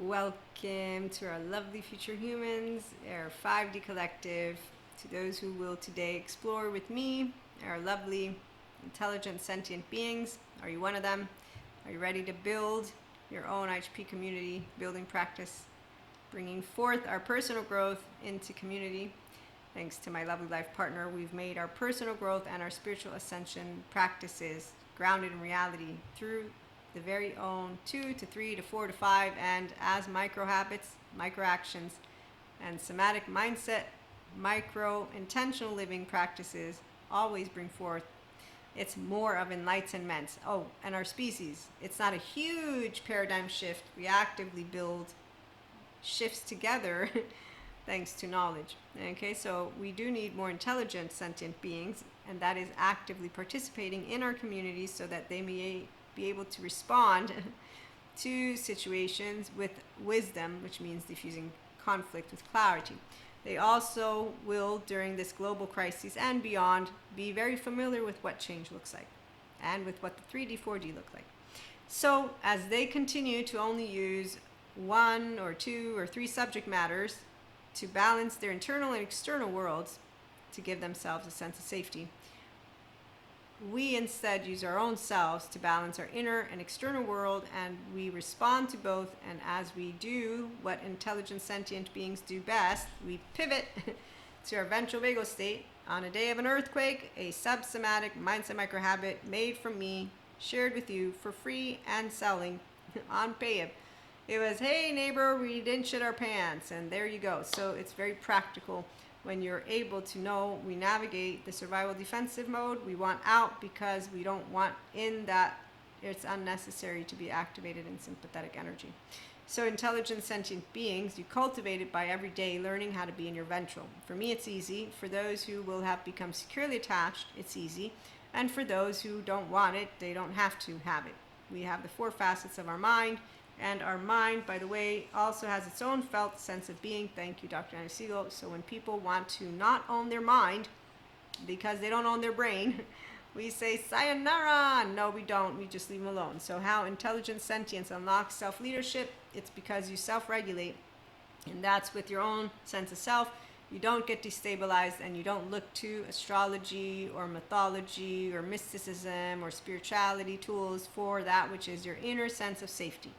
Welcome to our lovely future humans, our 5D collective. To those who will today explore with me, our lovely, intelligent, sentient beings. Are you one of them? Are you ready to build your own IHP community building practice, bringing forth our personal growth into community? Thanks to my lovely life partner, we've made our personal growth and our spiritual ascension practices grounded in reality through the very own 2 to 3 to 4 to 5, and as micro habits, micro actions, and Somatic-Mindset, micro intentional living practices always bring forth. It's more of enlightenment. Oh, and our species. It's not a huge paradigm shift. We actively build shifts together thanks to knowledge. Okay, so we do need more intelligent sentient beings, and that is actively participating in our communities so that they may be able to respond to situations with wisdom, which means diffusing conflict with clarity. They also will, during this global crisis and beyond, be very familiar with what change looks like and with what the 3D, 4D look like. So as they continue to only use 1 or 2 or 3 subject matters to balance their internal and external worlds to give themselves a sense of safety, we instead use our own selves to balance our inner and external world, and we respond to both. And as we do what intelligent sentient beings do best, we pivot to our ventral vagal state on a day of an earthquake, a subsomatic mindset micro habit made from me, shared with you for free and selling on Payab. It was, hey neighbor, we didn't shit our pants, and there you go. So it's very practical. When you're able to know we navigate the survival defensive mode, we want out because we don't want in that it's unnecessary to be activated in sympathetic energy. So intelligent sentient beings, you cultivate it by every day learning how to be in your ventral. For me, it's easy. For those who will have become securely attached, it's easy. And for those who don't want it, they don't have to have it. We have the 4 facets of our mind. And our mind, by the way, also has its own felt sense of being. Thank you, Dr. Anna Siegel. So when people want to not own their mind because they don't own their brain, we say, sayonara. No, we don't. We just leave them alone. So how intelligent sentience unlocks self-leadership? It's because you self-regulate. And that's with your own sense of self. You don't get destabilized, and you don't look to astrology or mythology or mysticism or spirituality tools for that which is your inner sense of safety.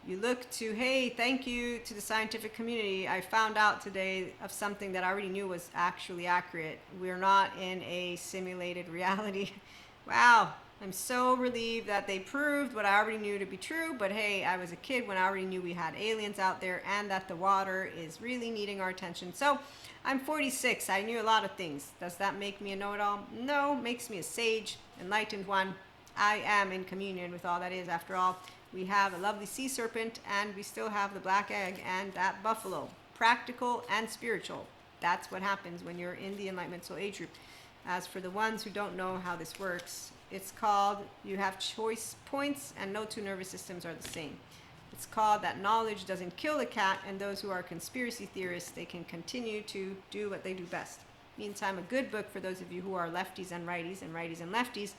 You look to, hey, thank you to the scientific community. I found out today of something that I already knew was actually accurate. We're not in a simulated reality. Wow, I'm so relieved that they proved what I already knew to be true. But hey, I was a kid when I already knew we had aliens out there and that the water is really needing our attention. So I'm 46. I knew a lot of things. Does that make me a know-it-all? No, makes me a sage, enlightened one. I am in communion with all that is. After all, we have a lovely sea serpent, and we still have the black egg and that buffalo. Practical and spiritual. That's what happens when you're in the Enlightenment Soul Age group. As for the ones who don't know how this works, it's called you have choice points, and no 2 nervous systems are the same. It's called that knowledge doesn't kill the cat, and those who are conspiracy theorists, they can continue to do what they do best. Meantime, a good book for those of you who are lefties and righties and lefties,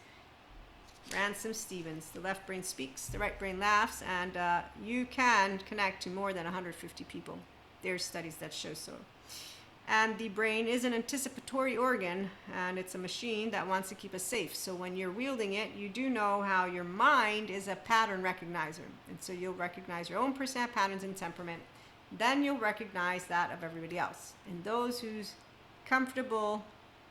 Ransom Stevens, The Left Brain Speaks, The Right Brain Laughs, and you can connect to more than 150 people. There's studies that show so. And the brain is an anticipatory organ, and it's a machine that wants to keep us safe. So when you're wielding it, you do know how your mind is a pattern recognizer. And so you'll recognize your own personality patterns and temperament. Then you'll recognize that of everybody else. And those whose comfortable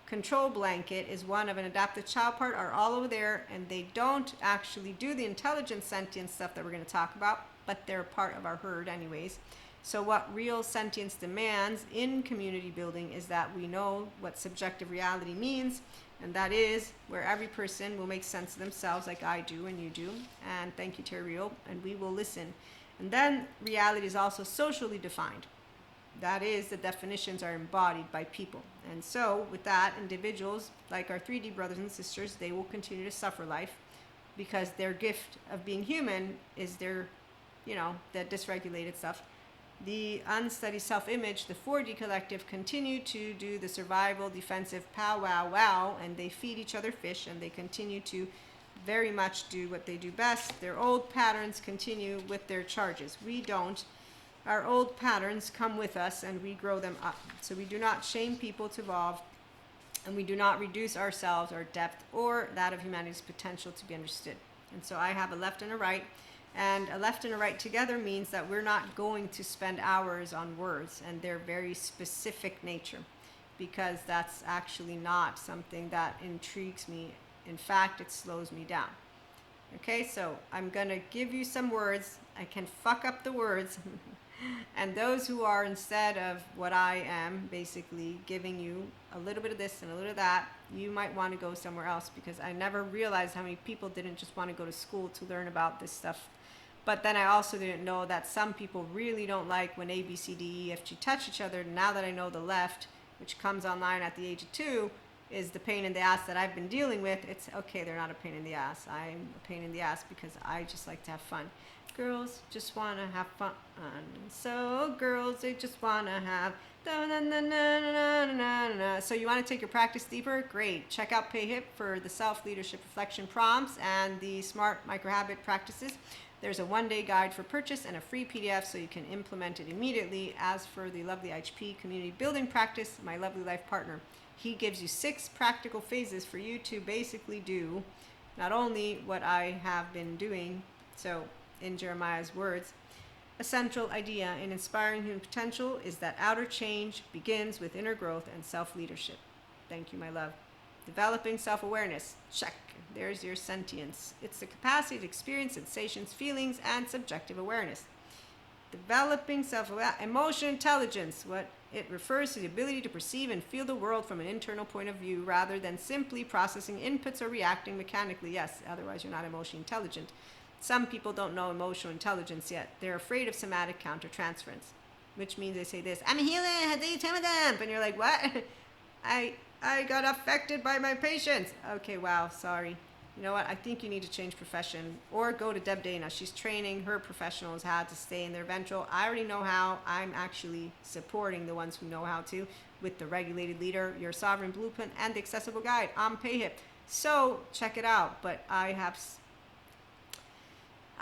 control blanket is one of an adaptive child part are all over there, and they don't actually do the intelligent sentient stuff that we're going to talk about, but they're part of our herd anyways. So what real sentience demands in community building is that we know what subjective reality means, and that is where every person will make sense of themselves like I do and you do. And thank you, Terry Real, and we will listen. And then reality is also socially defined. That is, the definitions are embodied by people. And so with that, individuals like our 3D brothers and sisters, they will continue to suffer life because their gift of being human is their, the dysregulated stuff. The unsteady self-image, the 4D collective, continue to do the survival defensive pow wow wow, and they feed each other fish, and they continue to very much do what they do best. Their old patterns continue with their charges. We don't. Our old patterns come with us and we grow them up. So we do not shame people to evolve, and we do not reduce ourselves, our depth, or that of humanity's potential to be understood. And so I have a left and a right, and a left and a right together means that we're not going to spend hours on words and their very specific nature, because that's actually not something that intrigues me. In fact, it slows me down. Okay, so I'm going to give you some words. I can fuck up the words. And those who are, instead of what I am, basically giving you a little bit of this and a little of that, you might want to go somewhere else, because I never realized how many people didn't just want to go to school to learn about this stuff. But then I also didn't know that some people really don't like when A, B, C, D, E, F, G touch each other. Now that I know the left, which comes online at the age of 2, is the pain in the ass that I've been dealing with, it's okay, they're not a pain in the ass. I'm a pain in the ass because I just like to have fun. Girls just want to have fun. So girls, they just want to have So you want to take your practice deeper? Great. Check out PayHip for the self-leadership reflection prompts and the smart microhabit practices. There's a one-day guide for purchase and a free PDF so you can implement it immediately. As for the lovely IHP Community Building Practice, my lovely life partner, he gives you 6 practical phases for you to basically do not only what I have been doing, so in Jeremiah's words, a central idea in inspiring human potential is that outer change begins with inner growth and self-leadership. Thank you, my love. Developing self-awareness. Check. There's your sentience. It's the capacity to experience sensations, feelings, and subjective awareness. Developing self-awareness. Emotional intelligence. What it refers to the ability to perceive and feel the world from an internal point of view rather than simply processing inputs or reacting mechanically. Yes, otherwise you're not emotionally intelligent. Some people don't know emotional intelligence yet. They're afraid of somatic countertransference, which means they say this, I'm a healer, and you're like, what? I got affected by my patients. Okay, wow, sorry. You know what? I think you need to change profession or go to Deb Dana. She's training her professionals how to stay in their ventral. I already know how. I'm actually supporting the ones who know how to with the regulated leader, your sovereign blueprint, and the accessible guide on PayHip. So check it out. But I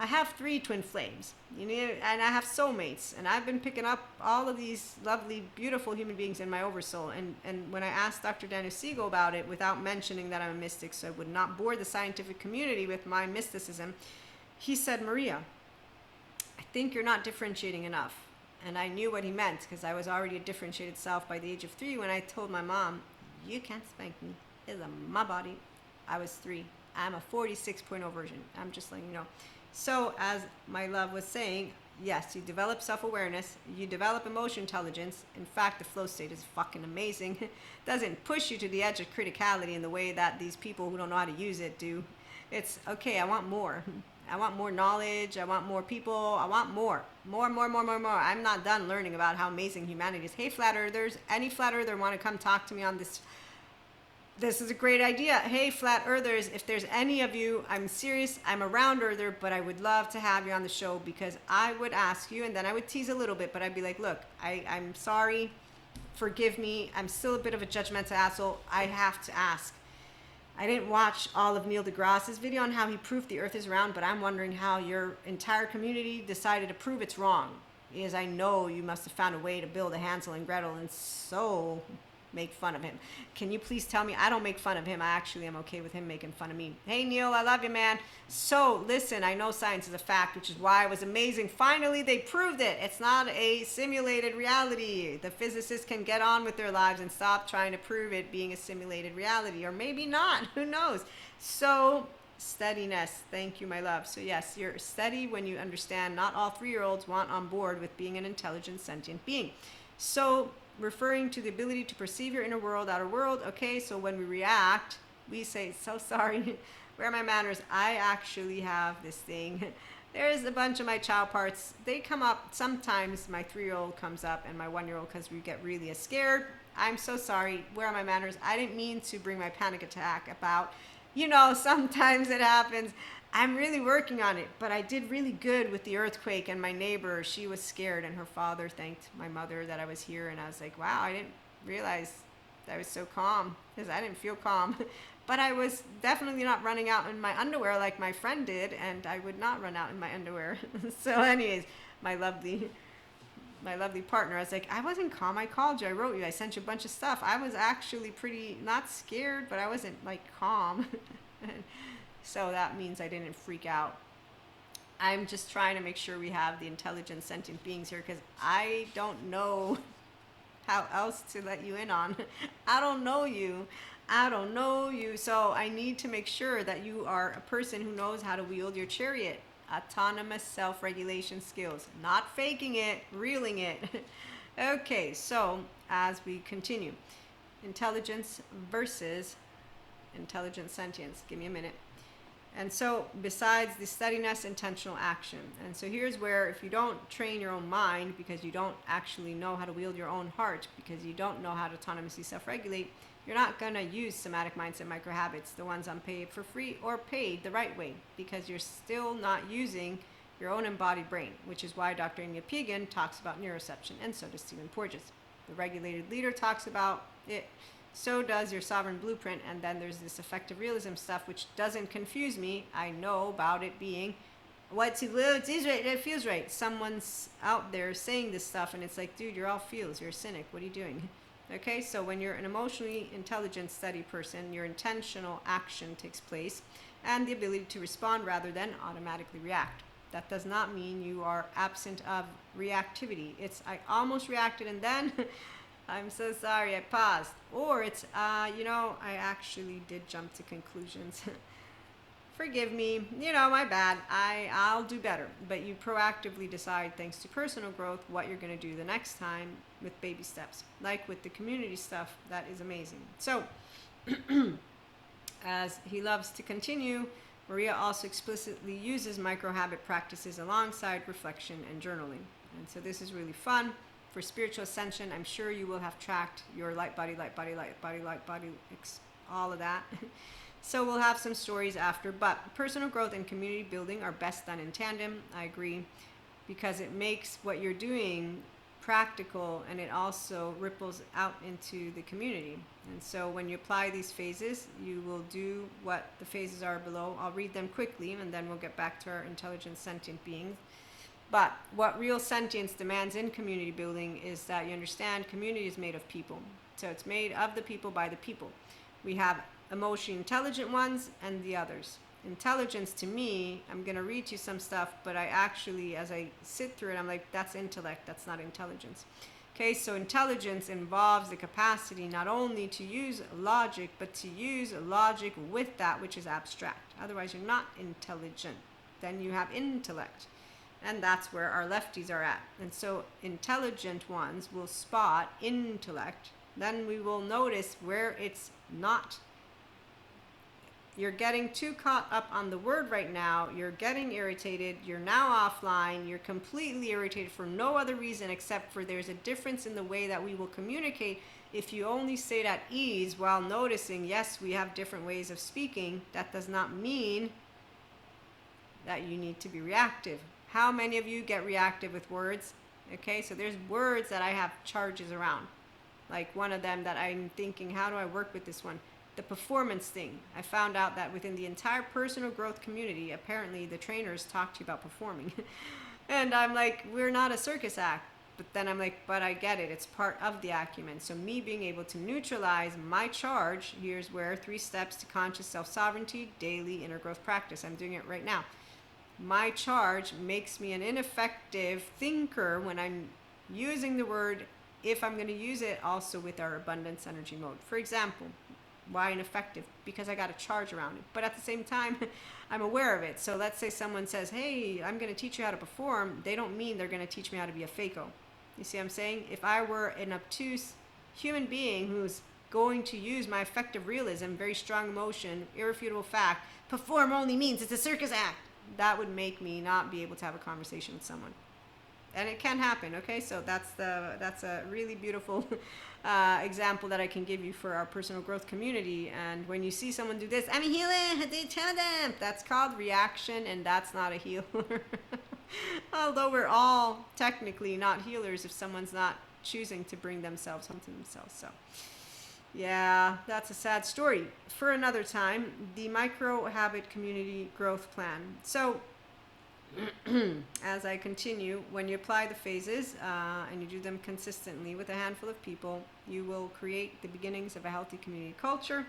have 3 twin flames, and I have soulmates, and I've been picking up all of these lovely, beautiful human beings in my oversoul. And when I asked Dr. Daniel Siegel about it, without mentioning that I'm a mystic, so I would not bore the scientific community with my mysticism, he said, Maria, I think you're not differentiating enough. And I knew what he meant, because I was already a differentiated self by the age of 3 when I told my mom, you can't spank me. It's my body. I was 3. I'm a 46.0 version. I'm just letting you know. So as my love was saying, yes, you develop self-awareness, you develop emotion intelligence. In fact, the flow state is fucking amazing. It doesn't push you to the edge of criticality in the way that these people who don't know how to use it do. It's, okay, I want more. I want more knowledge. I want more people. I want more. More. I'm not done learning about how amazing humanity is. Hey, flat earthers, any flat earther want to come talk to me on this? This is a great idea. Hey, flat earthers, if there's any of you, I'm serious, I'm a round earther, but I would love to have you on the show, because I would ask you, and then I would tease a little bit, but I'd be like, look, I'm sorry, forgive me, I'm still a bit of a judgmental asshole, I have to ask. I didn't watch all of Neil deGrasse's video on how he proved the earth is round, but I'm wondering how your entire community decided to prove it's wrong, because I know you must have found a way to build a Hansel and Gretel and so make fun of him. Can you please tell me? I don't make fun of him. I actually am okay with him making fun of me. Hey, Neil, I love you, man. So listen, I know science is a fact, which is why it was amazing. Finally, they proved it. It's not a simulated reality. The physicists can get on with their lives and stop trying to prove it being a simulated reality, or maybe not. Who knows? So steadiness. Thank you, my love. So yes, you're steady when you understand not all 3-year-olds want on board with being an intelligent, sentient being. So referring to the ability to perceive your inner world, outer world. Okay, so when we react, we say, so sorry, where are my manners? I actually have this thing. There's a bunch of my child parts. They come up. Sometimes my 3-year-old comes up and my 1-year-old, because we get really scared. I'm so sorry. Where are my manners? I didn't mean to bring my panic attack about, sometimes it happens. I'm really working on it, but I did really good with the earthquake, and my neighbor, she was scared, and her father thanked my mother that I was here, and I was like, wow, I didn't realize I was so calm, because I didn't feel calm. But I was definitely not running out in my underwear like my friend did, and I would not run out in my underwear. So anyways, my lovely partner, I was like, I wasn't calm. I called you. I wrote you. I sent you a bunch of stuff. I was actually pretty, not scared, but I wasn't like calm. So that means I didn't freak out. I'm just trying to make sure we have the intelligent, sentient beings here, because I don't know how else to let you in on. I don't know you. I don't know you. So I need to make sure that you are a person who knows how to wield your chariot. Autonomous self-regulation skills. Not faking it, reeling it. Okay, so as we continue. Intelligence versus intelligent sentience. Give me a minute. And so besides the steadiness, intentional action. And so here's where, if you don't train your own mind because you don't actually know how to wield your own heart, because you don't know how to autonomously self-regulate, you're not going to use somatic mindset micro habits, the ones on paid for free or paid the right way, because you're still not using your own embodied brain, which is why Dr. Amy Pigan talks about neuroception, and so does Stephen Porges. The regulated leader talks about it. So does your sovereign blueprint. And then there's this effective realism stuff, which doesn't confuse me. I know about it being it's right, it feels right. Someone's out there saying this stuff, and it's like, dude, you're all feels. You're a cynic. What are you doing? Okay, so when you're an emotionally intelligent, steady person, your intentional action takes place and the ability to respond rather than automatically react. That does not mean you are absent of reactivity. It's, I almost reacted and then I'm so sorry, I paused. Or it's, I actually did jump to conclusions. Forgive me, my bad. I'll do better. But you proactively decide, thanks to personal growth, what you're going to do the next time with baby steps. Like with the community stuff, that is amazing. So, as he loves to continue, Maria also explicitly uses micro-habit practices alongside reflection and journaling. And so this is really fun. For spiritual ascension, I'm sure you will have tracked your light body, all of that. So we'll have some stories after, but personal growth and community building are best done in tandem. I agree, because it makes what you're doing practical, and it also ripples out into the community. And so when you apply these phases, you will do what the phases are below. I'll read them quickly, and then we'll get back to our intelligent sentient beings. But what real sentience demands in community building is that you understand community is made of people. So it's made of the people by the people. We have emotionally intelligent ones and the others. Intelligence, to me, I'm going to read you some stuff, but I actually, as I sit through it, I'm like, that's intellect, that's not intelligence. Okay, so intelligence involves the capacity not only to use logic, but to use logic with that which is abstract. Otherwise, you're not intelligent. Then you have intellect. And that's where our lefties are at. And so intelligent ones will spot intellect. Then we will notice where it's not. You're getting too caught up on the word right now. You're getting irritated. You're now offline. You're completely irritated for no other reason except for there's a difference in the way that we will communicate. If you only stayed at ease while noticing, yes, we have different ways of speaking, that does not mean that you need to be reactive. How many of you get reactive with words? Okay, so there's words that I have charges around. Like one of them that I'm thinking, how do I work with this one? The performance thing. I found out that within the entire personal growth community, apparently the trainers talk to you about performing. And I'm like, we're not a circus act. But then I'm like, but I get it. It's part of the acumen. So me being able to neutralize my charge, here's where 3 steps to conscious self-sovereignty, daily inner growth practice. I'm doing it right now. My charge makes me an ineffective thinker when I'm using the word, if I'm going to use it also with our abundance energy mode. For example, why ineffective? Because I got a charge around it. But at the same time, I'm aware of it. So let's say someone says, hey, I'm going to teach you how to perform. They don't mean they're going to teach me how to be a faco. You see what I'm saying? If I were an obtuse human being who's going to use my effective realism, very strong emotion, irrefutable fact, perform only means it's a circus act. That would make me not be able to have a conversation with someone. And it can happen, okay? So that's a really beautiful example that I can give you for our personal growth community. And when you see someone do this, I'm a healer, they tell them. That's called reaction, and that's not a healer. Although we're all technically not healers if someone's not choosing to bring themselves home to themselves. So, Yeah, that's a sad story. For another time, the micro habit community growth plan. So, as I continue, when you apply the phases and you do them consistently with a handful of people, you will create the beginnings of a healthy community culture.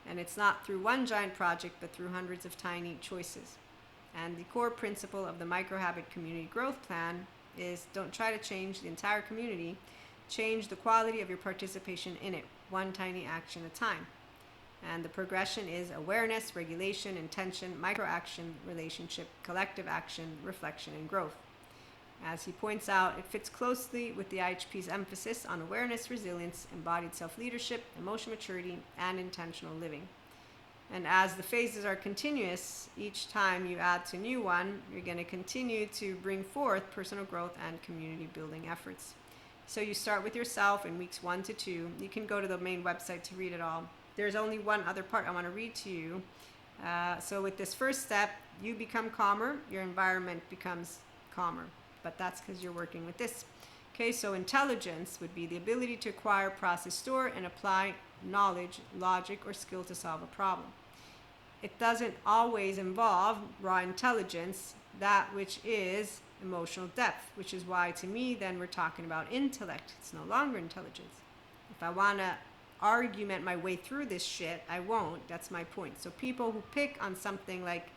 And it's not through one giant project, but through hundreds of tiny choices. And the core principle of the micro habit community growth plan is don't try to change the entire community, change the quality of your participation in it, one tiny action at a time. And the progression is awareness, regulation, intention, micro-action, relationship, collective action, reflection, and growth. As he points out, it fits closely with the IHP's emphasis on awareness, resilience, embodied self-leadership, emotional maturity, and intentional living. And as the phases are continuous, each time you add to a new one, you're going to continue to bring forth personal growth and community building efforts. So you start with yourself in weeks 1 to 2. You can go to the main website to read it all. There's only one other part I want to read to you. So with this first step, you become calmer, your environment becomes calmer. But that's because you're working with this. Okay, so intelligence would be the ability to acquire, process, store, and apply knowledge, logic, or skill to solve a problem. It doesn't always involve raw intelligence, that which is emotional depth, which is why to me then we're talking about intellect. It's no longer intelligence. If I want to argument my way through this shit, I won't. That's my point. So people who pick on something like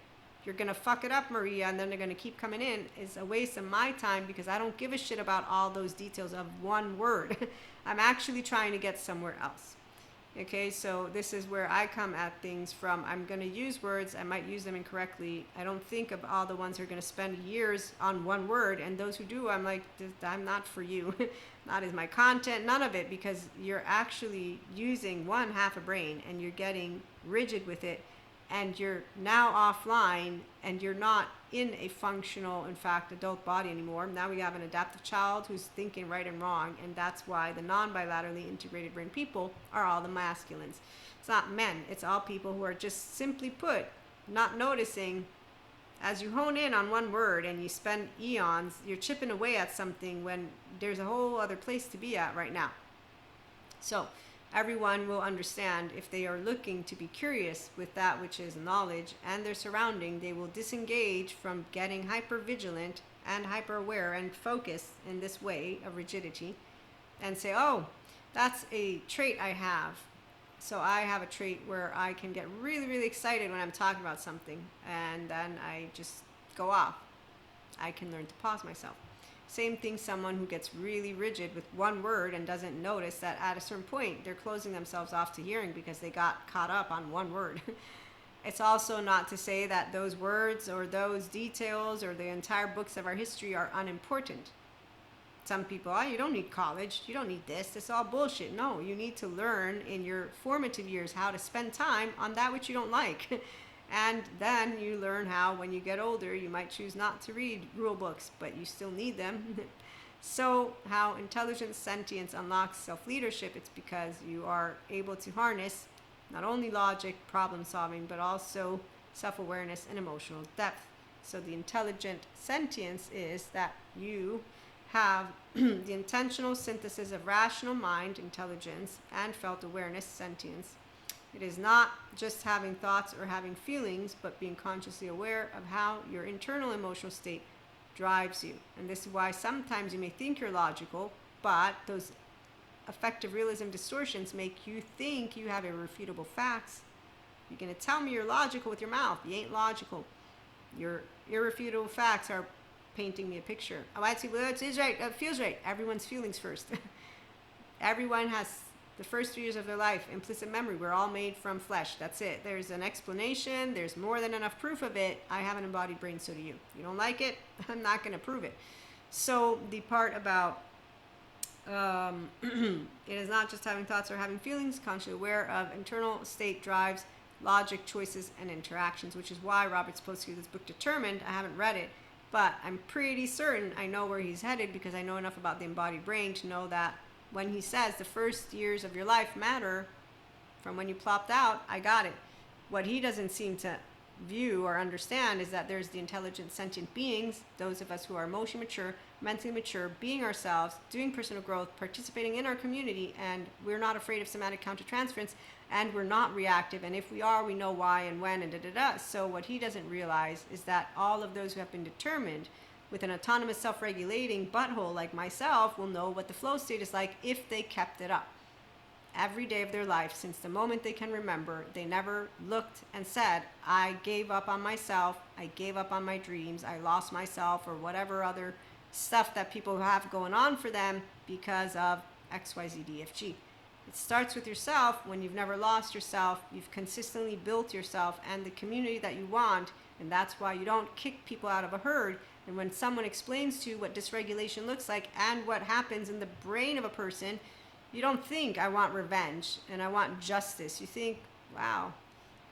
you're gonna fuck it up, Maria, and then they're gonna keep coming in is a waste of my time, because I don't give a shit about all those details of one word. I'm actually trying to get somewhere else. Okay, so this is where I come at things from. I'm going to use words. I might use them incorrectly. I don't think of all the ones who are going to spend years on one word. And those who do, I'm like, I'm not for you. Not as my content, none of it, because you're actually using one half a brain and you're getting rigid with it. And you're now offline and you're not in a functional, in fact, adult body anymore. Now we have an adaptive child who's thinking right and wrong. And that's why the non-bilaterally integrated brain people are all the masculines. It's not men. It's all people who are just simply put, not noticing. As you hone in on one word and you spend eons, you're chipping away at something when there's a whole other place to be at right now. So everyone will understand if they are looking to be curious with that which is knowledge and their surrounding, they will disengage from getting hyper-vigilant and hyper-aware and focused in this way of rigidity and say, oh, that's a trait I have. So I have a trait where I can get really, really excited when I'm talking about something, and then I just go off. I can learn to pause myself. Same thing, someone who gets really rigid with one word and doesn't notice that at a certain point they're closing themselves off to hearing because they got caught up on one word. It's also not to say that those words or those details or the entire books of our history are unimportant. Some people, oh, you don't need college, you don't need this, it's all bullshit. No, you need to learn in your formative years how to spend time on that which you don't like. And then you learn how, when you get older, you might choose not to read rule books, but you still need them. So how intelligence, sentience unlocks self-leadership, it's because you are able to harness not only logic, problem solving, but also self-awareness and emotional depth. So the intelligent sentience is that you have the intentional synthesis of rational mind, intelligence, and felt awareness, sentience. It is not just having thoughts or having feelings, but being consciously aware of how your internal emotional state drives you. And this is why sometimes you may think you're logical, but those affective realism distortions make you think you have irrefutable facts. You're going to tell me you're logical with your mouth. You ain't logical. Your irrefutable facts are painting me a picture. Oh, I see. Well, it is right. It feels right. Everyone's feelings first. Everyone has the first 3 years of their life, implicit memory. We're all made from flesh. That's it. There's an explanation. There's more than enough proof of it. I have an embodied brain, so do you. You don't like it? I'm not going to prove it. So the part about it is not just having thoughts or having feelings, consciously aware of internal state drives, logic, choices, and interactions, which is why Robert Sapolsky, this book, Determined, I haven't read it, but I'm pretty certain I know where he's headed because I know enough about the embodied brain to know that when he says the first years of your life matter from when you plopped out, I got it. What he doesn't seem to view or understand is that there's the intelligent sentient beings, those of us who are emotionally mature, mentally mature, being ourselves, doing personal growth, participating in our community, and we're not afraid of somatic countertransference, and we're not reactive, and if we are, we know why and when and da-da-da. So what he doesn't realize is that all of those who have been determined with an autonomous self-regulating butthole like myself will know what the flow state is like if they kept it up. Every day of their life, since the moment they can remember, they never looked and said, I gave up on myself, I gave up on my dreams, I lost myself, or whatever other stuff that people have going on for them because of XYZDFG. It starts with yourself. When you've never lost yourself, you've consistently built yourself and the community that you want, and that's why you don't kick people out of a herd. And when someone explains to you what dysregulation looks like and what happens in the brain of a person, you don't think, I want revenge and I want justice. You think, wow,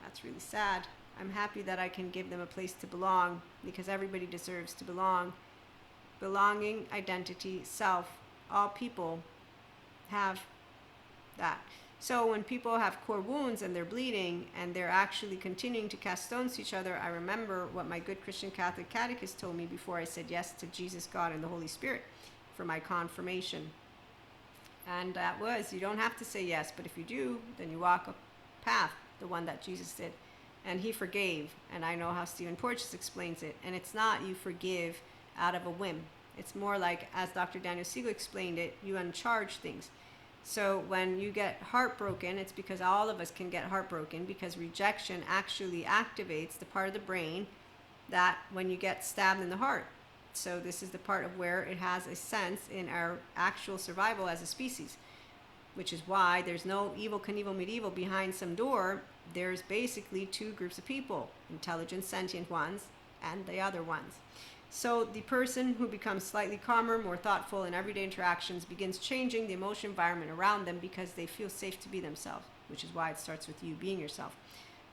that's really sad. I'm happy that I can give them a place to belong, because everybody deserves to belong. Belonging, identity, self, all people have that. So when people have core wounds and they're bleeding and they're actually continuing to cast stones to each other, I remember what my good Christian Catholic catechist told me before I said yes to Jesus, God, and the Holy Spirit for my confirmation. And that was, you don't have to say yes, but if you do, then you walk a path, the one that Jesus did. And he forgave. And I know how Stephen Porges explains it. And it's not you forgive out of a whim. It's more like, as Dr. Daniel Siegel explained it, you uncharge things. So when you get heartbroken, it's because all of us can get heartbroken, because rejection actually activates the part of the brain that when you get stabbed in the heart. So this is the part of where it has a sense in our actual survival as a species, which is why there's no evil Knievel medieval behind some door. There's basically two groups of people, intelligent sentient ones and the other ones. So the person who becomes slightly calmer, more thoughtful in everyday interactions begins changing the emotional environment around them because they feel safe to be themselves, which is why it starts with you being yourself.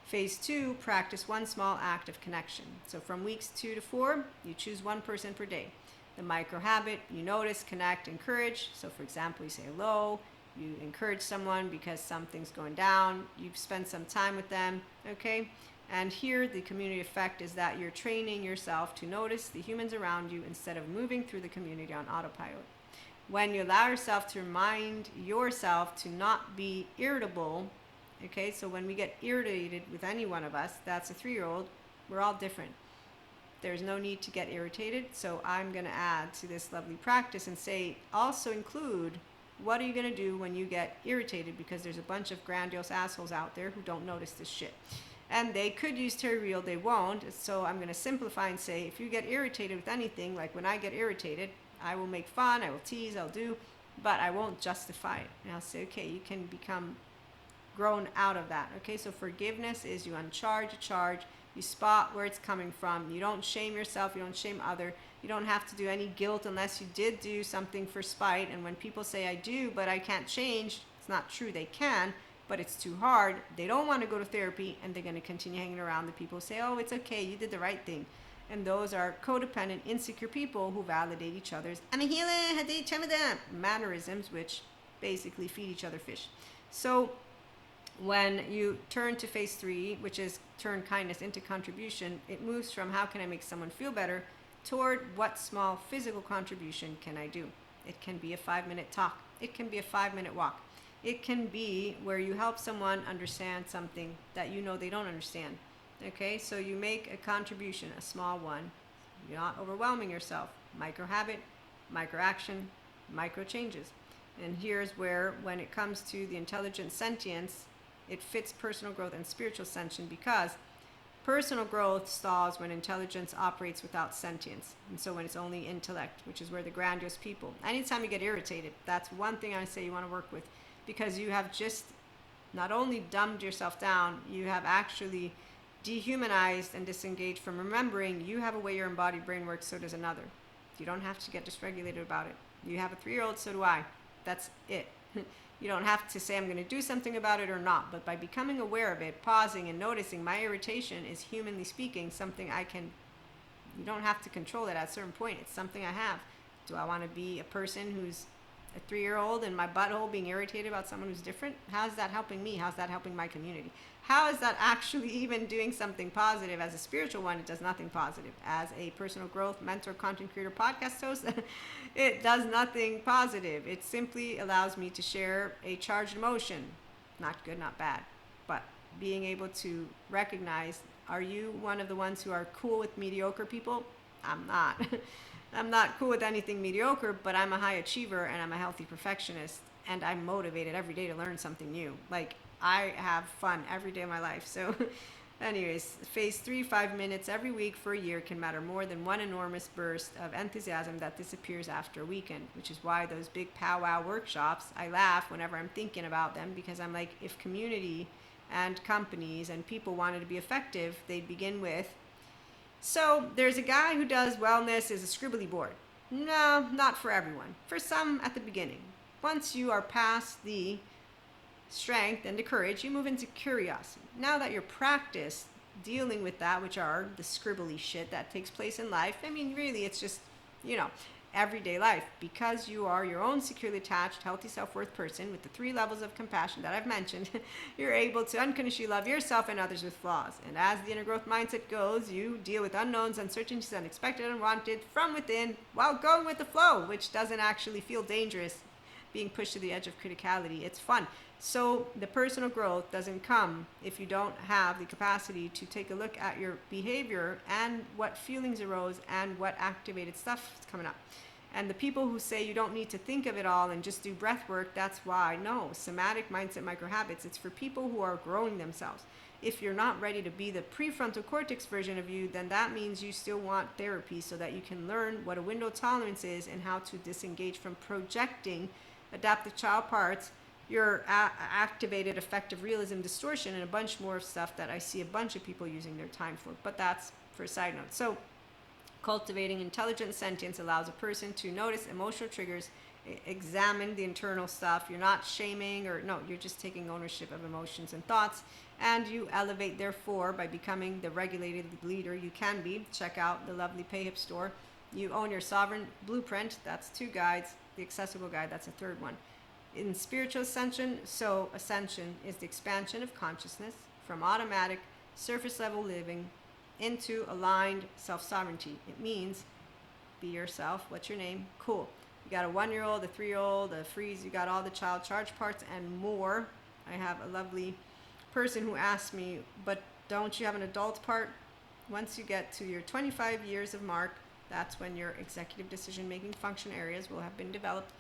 Phase 2, practice one small act of connection. So from weeks 2 to 4, you choose one person per day. The micro habit, you notice, connect, encourage. So for example, you say hello, you encourage someone because something's going down, you spend some time with them, okay? And here the community effect is that you're training yourself to notice the humans around you instead of moving through the community on autopilot. When you allow yourself to remind yourself to not be irritable, okay, so when we get irritated with any one of us, that's a 3-year-old, we're all different. There's no need to get irritated, so I'm going to add to this lovely practice and say, also include, what are you going to do when you get irritated? Because there's a bunch of grandiose assholes out there who don't notice this shit. And they could use Terry Real, they won't. So I'm going to simplify and say, if you get irritated with anything, like when I get irritated, I will make fun, I will tease, I'll do, but I won't justify it. And I'll say, okay, you can become grown out of that. Okay, so forgiveness is you uncharge a charge, you spot where it's coming from, you don't shame yourself, you don't shame other, you don't have to do any guilt unless you did do something for spite. And when people say I do but I can't change, it's not true, they can, but it's too hard, they don't want to go to therapy, and they're going to continue hanging around the people who say, oh, it's okay, you did the right thing. And those are codependent, insecure people who validate each other's I'm a healer, mannerisms, which basically feed each other fish. So when you turn to phase 3, which is turn kindness into contribution, it moves from how can I make someone feel better toward what small physical contribution can I do. It can be a 5-minute talk. It can be a 5-minute walk. It can be where you help someone understand something that you know they don't understand. Okay, so you make a contribution, a small one. You're not overwhelming yourself. Micro habit, micro action, micro changes. And here's where, when it comes to the intelligent sentience, it fits personal growth and spiritual ascension, because personal growth stalls when intelligence operates without sentience. And so when it's only intellect, which is where the grandiose people, anytime you get irritated, that's one thing I say you want to work with, because you have just not only dumbed yourself down, you have actually dehumanized and disengaged from remembering you have a way your embodied brain works, so does another. You don't have to get dysregulated about it. You have a 3-year-old, so do I. That's it. You don't have to say I'm going to do something about it or not, but by becoming aware of it, pausing and noticing my irritation is, humanly speaking, something I can, you don't have to control it at a certain point. It's something I have. Do I want to be a person who's a 3-year-old in my butthole being irritated about someone who's different? How's that helping me? How's that helping my community? How is that actually even doing something positive? As a spiritual one, it does nothing positive. As a personal growth mentor, content creator, podcast host, it does nothing positive. It simply allows me to share a charged emotion. Not good, not bad, but being able to recognize, are you one of the ones who are cool with mediocre people? I'm not. I'm not cool with anything mediocre, but I'm a high achiever and I'm a healthy perfectionist, and I'm motivated every day to learn something new. Like, I have fun every day of my life. So anyways, phase 3, 5 minutes every week for a year can matter more than one enormous burst of enthusiasm that disappears after a weekend, which is why those big powwow workshops, I laugh whenever I'm thinking about them, because I'm like, if community and companies and people wanted to be effective, they'd begin with, so there's a guy who does wellness as a scribbly board. No, not for everyone. For some at the beginning. Once you are past the strength and the courage, you move into curiosity. Now that you're practiced dealing with that, which are the scribbly shit that takes place in life, I mean, really, it's just, everyday life. Because you are your own securely attached, healthy self-worth person with the 3 levels of compassion that I've mentioned, you're able to unconditionally love yourself and others with flaws. And as the inner growth mindset goes, you deal with unknowns, uncertainties, unexpected, unwanted from within while going with the flow, which doesn't actually feel dangerous, being pushed to the edge of criticality. It's fun. So the personal growth doesn't come if you don't have the capacity to take a look at your behavior and what feelings arose and what activated stuff is coming up. And the people who say you don't need to think of it all and just do breath work, that's why. No, Somatic-Mindset micro habits, it's for people who are growing themselves. If you're not ready to be the prefrontal cortex version of you, then that means you still want therapy so that you can learn what a window tolerance is and how to disengage from projecting adaptive child parts, your activated effective realism distortion, and a bunch more stuff that I see a bunch of people using their time for. But that's for a side note. So cultivating intelligent sentience allows a person to notice emotional triggers, examine the internal stuff. You're not shaming you're just taking ownership of emotions and thoughts, and you elevate therefore by becoming the regulated leader you can be. Check out the lovely PayHip store. You own your sovereign blueprint. That's 2 guides. The accessible guide, that's a 3rd one. In spiritual ascension, so ascension is the expansion of consciousness from automatic surface level living into aligned self-sovereignty. It means be yourself. What's your name? Cool. You got a 1-year-old, a 3-year-old, a freeze, you got all the child charge parts and more. I have a lovely person who asked me, but don't you have an adult part? Once you get to your 25 years of mark, that's when your executive decision-making function areas will have been developed.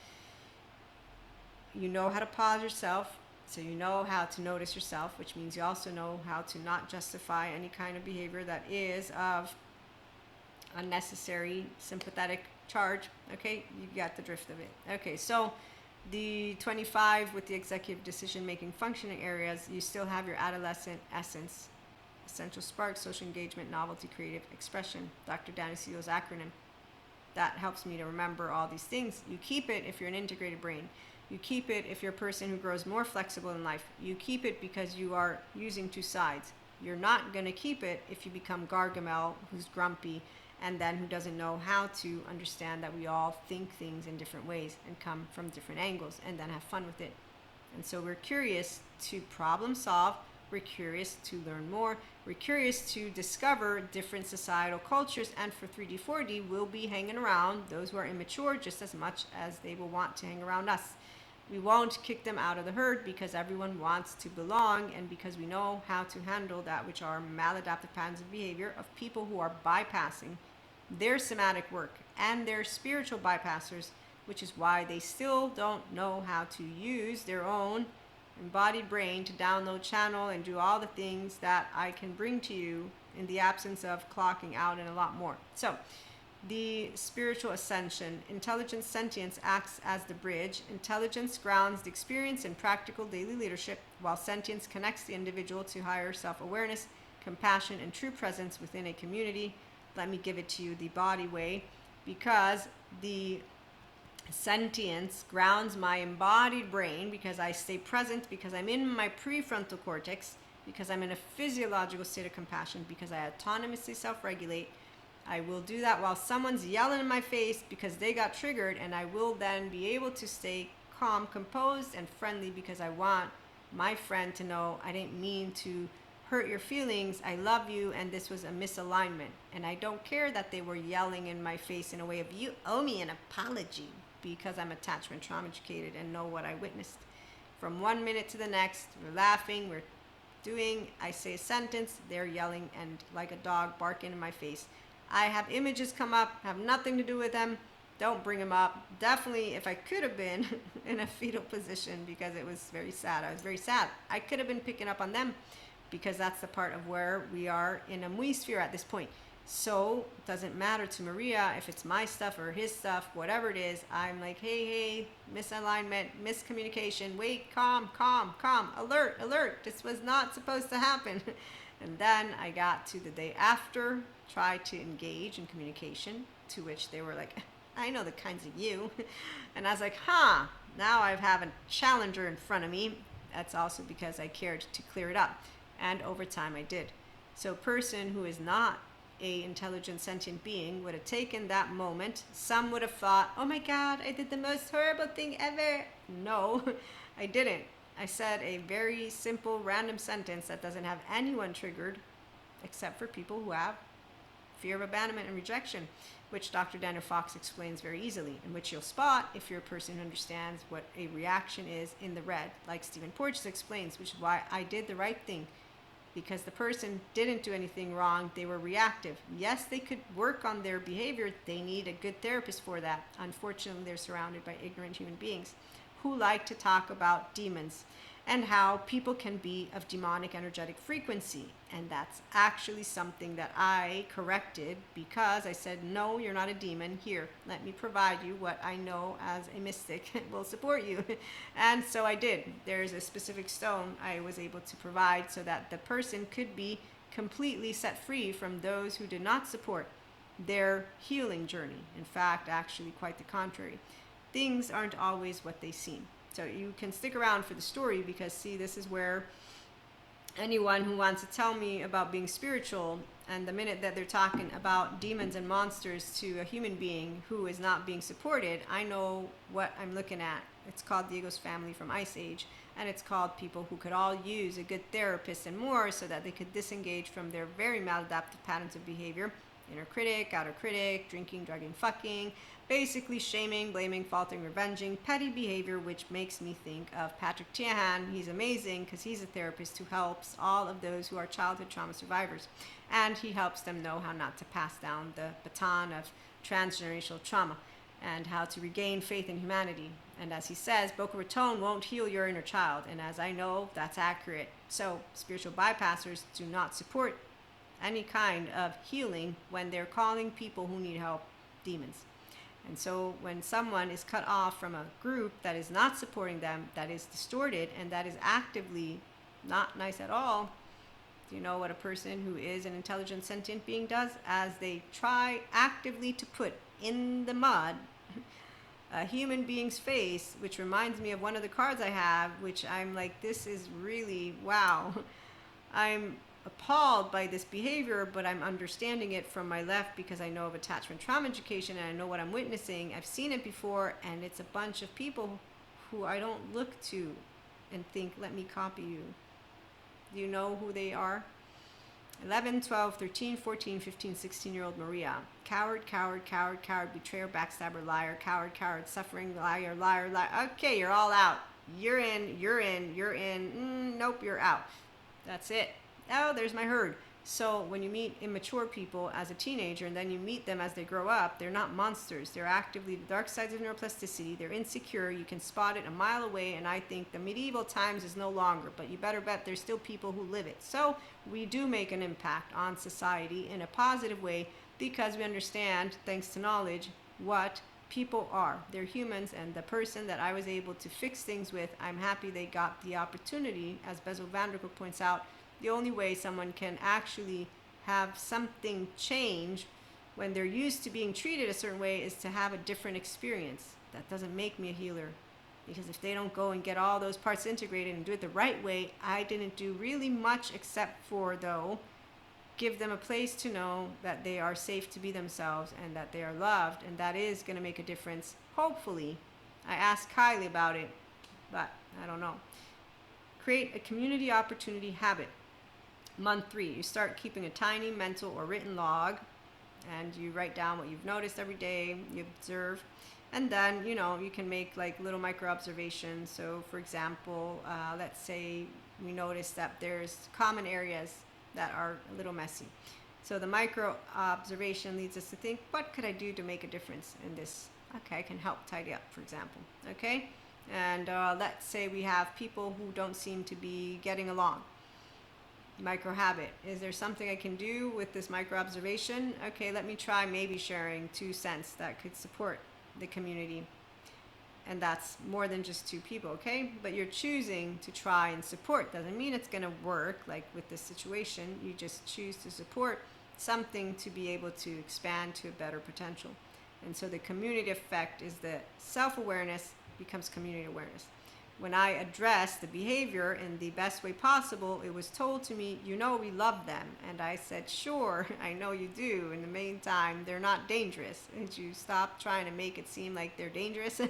You know how to pause yourself, so you know how to notice yourself, which means you also know how to not justify any kind of behavior that is of unnecessary sympathetic charge. Okay, you got the drift of it. Okay, so the 25 with the executive decision-making functioning areas, you still have your adolescent essence, essential spark, social engagement, novelty, creative expression, Dr. Danny Seal's acronym. That helps me to remember all these things. You keep it if you're an integrated brain. You keep it if you're a person who grows more flexible in life. You keep it because you are using 2 sides. You're not going to keep it if you become Gargamel, who's grumpy, and then who doesn't know how to understand that we all think things in different ways and come from different angles and then have fun with it. And so we're curious to problem solve. We're curious to learn more. We're curious to discover different societal cultures. And for 3D, 4D, we'll be hanging around those who are immature just as much as they will want to hang around us. We won't kick them out of the herd because everyone wants to belong and because we know how to handle that which are maladaptive patterns of behavior of people who are bypassing their somatic work and their spiritual bypassers, which is why they still don't know how to use their own embodied brain to download, channel, and do all the things that I can bring to you in the absence of clocking out and a lot more. So the spiritual ascension, intelligent sentience acts as the bridge. Intelligence grounds the experience in practical daily leadership, while sentience connects the individual to higher self-awareness, compassion, and true presence within a community. Let me give it to you the body way, because the sentience grounds my embodied brain, because I stay present, because I'm in my prefrontal cortex, because I'm in a physiological state of compassion, because I autonomously self-regulate, I will do that while someone's yelling in my face because they got triggered, and I will then be able to stay calm, composed, and friendly because I want my friend to know I didn't mean to hurt your feelings. I love you, and this was a misalignment. And I don't care that they were yelling in my face in a way of, you owe me an apology, because I'm attachment trauma educated and know what I witnessed. From 1 minute to the next, we're laughing, we're doing, I say a sentence, they're yelling and like a dog barking in my face. I have images come up, have nothing to do with them. Don't bring them up. Definitely, if I could have been in a fetal position, because it was very sad. I was very sad. I could have been picking up on them, because that's the part of where we are in a Mui sphere at this point. So it doesn't matter to Maria if it's my stuff or his stuff, whatever it is. I'm like, hey, misalignment, miscommunication, wait, calm, alert. This was not supposed to happen. And then I got to the day after, tried to engage in communication, to which they were like, I know the kinds of you. And I was like, now I have a challenger in front of me. That's also because I cared to clear it up. And over time I did. So a person who is not a intelligent sentient being would have taken that moment. Some would have thought, oh my God, I did the most horrible thing ever. No, I didn't. I said a very simple random sentence that doesn't have anyone triggered, except for people who have fear of abandonment and rejection, which Dr. Daniel Fox explains very easily, and which you'll spot if you're a person who understands what a reaction is in the red, like Stephen Porges explains, which is why I did the right thing. Because the person didn't do anything wrong, they were reactive. Yes, they could work on their behavior. They need a good therapist for that. Unfortunately, they're surrounded by ignorant human beings who like to talk about demons and how people can be of demonic energetic frequency. And that's actually something that I corrected, because I said, no, you're not a demon. Here, let me provide you what I know as a mystic will support you. And so I did. There's a specific stone I was able to provide so that the person could be completely set free from those who did not support their healing journey. In fact, actually quite the contrary. Things aren't always what they seem. So you can stick around for the story, because see, this is where anyone who wants to tell me about being spiritual, and the minute that they're talking about demons and monsters to a human being who is not being supported, I know what I'm looking at. It's called the Ego's Family from Ice Age, and it's called people who could all use a good therapist and more, so that they could disengage from their very maladaptive patterns of behavior. Inner critic, outer critic, drinking, drugging, fucking, basically shaming, blaming, faulting, revenging, petty behavior, which makes me think of Patrick Tiahan. He's amazing because he's a therapist who helps all of those who are childhood trauma survivors. And he helps them know how not to pass down the baton of transgenerational trauma and how to regain faith in humanity. And as he says, Boca Raton won't heal your inner child. And as I know, that's accurate. So spiritual bypassers do not support any kind of healing when they're calling people who need help demons. And so when someone is cut off from a group that is not supporting them, that is distorted, and that is actively not nice at all, do you know what a person who is an intelligent sentient being does? As they try actively to put in the mud a human being's face, which reminds me of one of the cards I have, which I'm like, this is really, wow. I'm appalled by this behavior, but I'm understanding it from my left because I know of attachment trauma education and I know what I'm witnessing. I've seen it before, and it's a bunch of people who I don't look to and think, let me copy you. Do you know who they are? 11, 12, 13, 14, 15, 16-year-old Maria. Coward, betrayer, backstabber, liar, coward, suffering, liar. Okay, you're all out. You're in. Nope, you're out. That's it. Oh, there's my herd. So when you meet immature people as a teenager and then you meet them as they grow up, they're not monsters. They're actively the dark sides of neuroplasticity. They're insecure. You can spot it a mile away, and I think the medieval times is no longer, but you better bet there's still people who live it. So we do make an impact on society in a positive way because we understand, thanks to knowledge, what people are. They're humans, and the person that I was able to fix things with, I'm happy they got the opportunity. As Bezel van der Kolk points out, the only way someone can actually have something change when they're used to being treated a certain way is to have a different experience. That doesn't make me a healer, because if they don't go and get all those parts integrated and do it the right way, I didn't do really much except for, though, give them a place to know that they are safe to be themselves and that they are loved, and that is going to make a difference, hopefully. I asked Kylie about it, but I don't know. Create a community opportunity habit. Month 3, you start keeping a tiny mental or written log, and you write down what you've noticed every day, you observe, and then, you can make like little micro observations. So for example, let's say we notice that there's common areas that are a little messy. So the micro observation leads us to think, what could I do to make a difference in this? Okay, I can help tidy up, for example. Okay, and let's say we have people who don't seem to be getting along. Micro habit. Is there something I can do with this micro observation? Okay, let me try maybe sharing 2 cents that could support the community. And that's more than just 2 people, okay? But you're choosing to try and support. Doesn't mean it's going to work like with this situation. You just choose to support something to be able to expand to a better potential. And so the community effect is that self-awareness becomes community awareness. When I addressed the behavior in the best way possible, it was told to me, we love them. And I said, sure, I know you do. In the meantime, they're not dangerous. And you stop trying to make it seem like they're dangerous.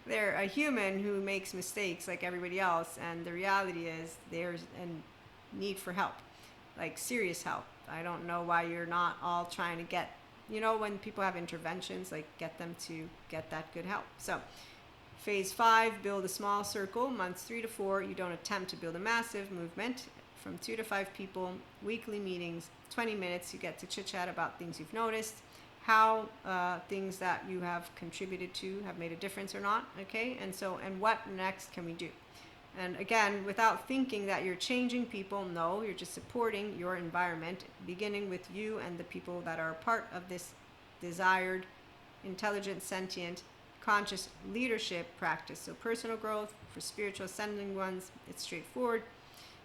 They're a human who makes mistakes like everybody else. And the reality is there's a need for help, like serious help. I don't know why you're not all trying to get, when people have interventions, like get them to get that good help. So Phase 5, build a small circle. Months 3 to 4, you don't attempt to build a massive movement. From 2 to 5 people, weekly meetings, 20 minutes, you get to chit chat about things you've noticed, how things that you have contributed to have made a difference or not, okay? And what next can we do? And again, without thinking that you're changing people, no, you're just supporting your environment, beginning with you and the people that are a part of this desired, intelligent, sentient, conscious leadership practice. So personal growth for spiritual ascending ones, it's straightforward.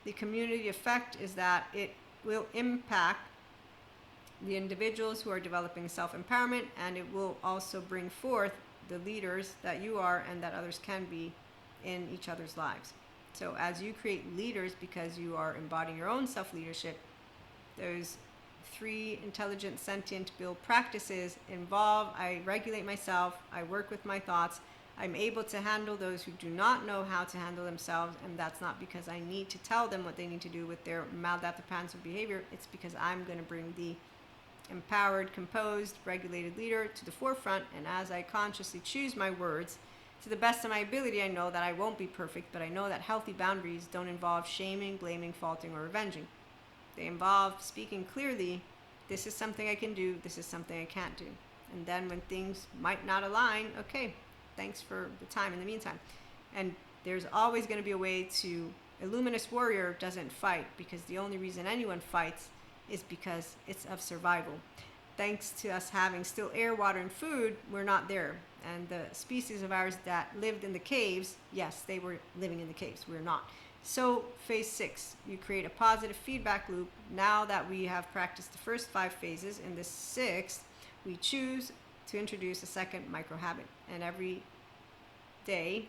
The community effect is that it will impact the individuals who are developing self-empowerment, and it will also bring forth the leaders that you are and that others can be in each other's lives. So as you create leaders because you are embodying your own self-leadership, those 3 intelligent, sentient build practices involve, I regulate myself, I work with my thoughts, I'm able to handle those who do not know how to handle themselves, and that's not because I need to tell them what they need to do with their maladaptive patterns of behavior, it's because I'm going to bring the empowered, composed, regulated leader to the forefront, and as I consciously choose my words, to the best of my ability, I know that I won't be perfect, but I know that healthy boundaries don't involve shaming, blaming, faulting, or revenging. They involve speaking clearly, this is something I can do, this is something I can't do. And then when things might not align, okay, thanks for the time in the meantime. And there's always going to be a way to, a luminous warrior doesn't fight because the only reason anyone fights is because it's of survival. Thanks to us having still air, water, and food, we're not there. And the species of ours that lived in the caves, yes, they were living in the caves, we're not. So phase 6, you create a positive feedback loop. Now that we have practiced the first 5 phases, in the 6th, we choose to introduce a second micro habit. And every day,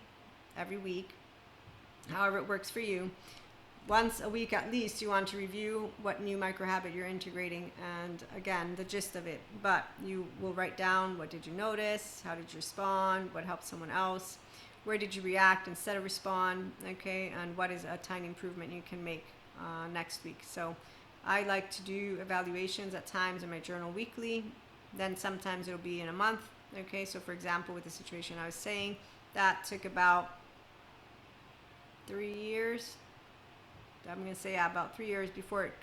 every week, however it works for you, once a week at least, you want to review what new micro habit you're integrating and again, the gist of it. But you will write down, what did you notice? How did you respond? What helped someone else? Where did you react instead of respond? Okay, and what is a tiny improvement you can make next week? So I like to do evaluations at times in my journal weekly. Then sometimes it'll be in a month. Okay, so for example, with the situation I was saying, that took about 3 years. I'm going to say about 3 years before it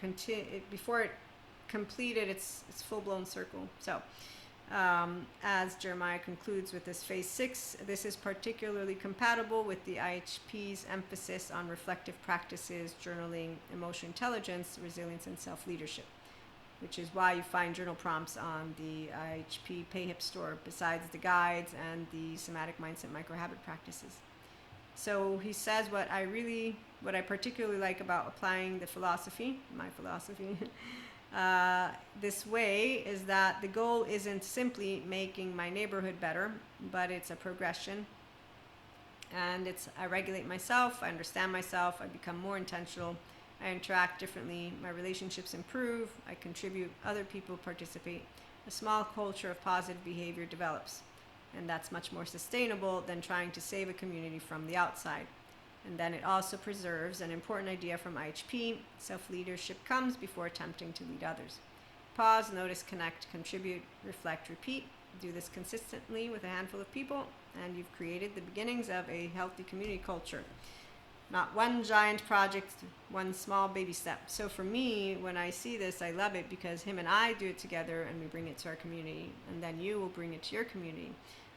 completed its full-blown circle. So as Jeremiah concludes with this phase 6, this is particularly compatible with the IHP's emphasis on reflective practices, journaling, emotional intelligence, resilience, and self-leadership, which is why you find journal prompts on the IHP PayHip store besides the guides and the Somatic-Mindset micro-habit practices. So he says what I particularly like about applying the philosophy, my philosophy, this way is that the goal isn't simply making my neighborhood better, but it's a progression. And I regulate myself, I understand myself, I become more intentional, I interact differently, my relationships improve, I contribute, other people participate. A small culture of positive behavior develops. And that's much more sustainable than trying to save a community from the outside. And then it also preserves an important idea from IHP: self-leadership comes before attempting to lead others. Pause, notice, connect, contribute, reflect, repeat. Do this consistently with a handful of people, and you've created the beginnings of a healthy community culture. Not one giant project, one small baby step. So for me, when I see this, I love it because him and I do it together and we bring it to our community, and then you will bring it to your community.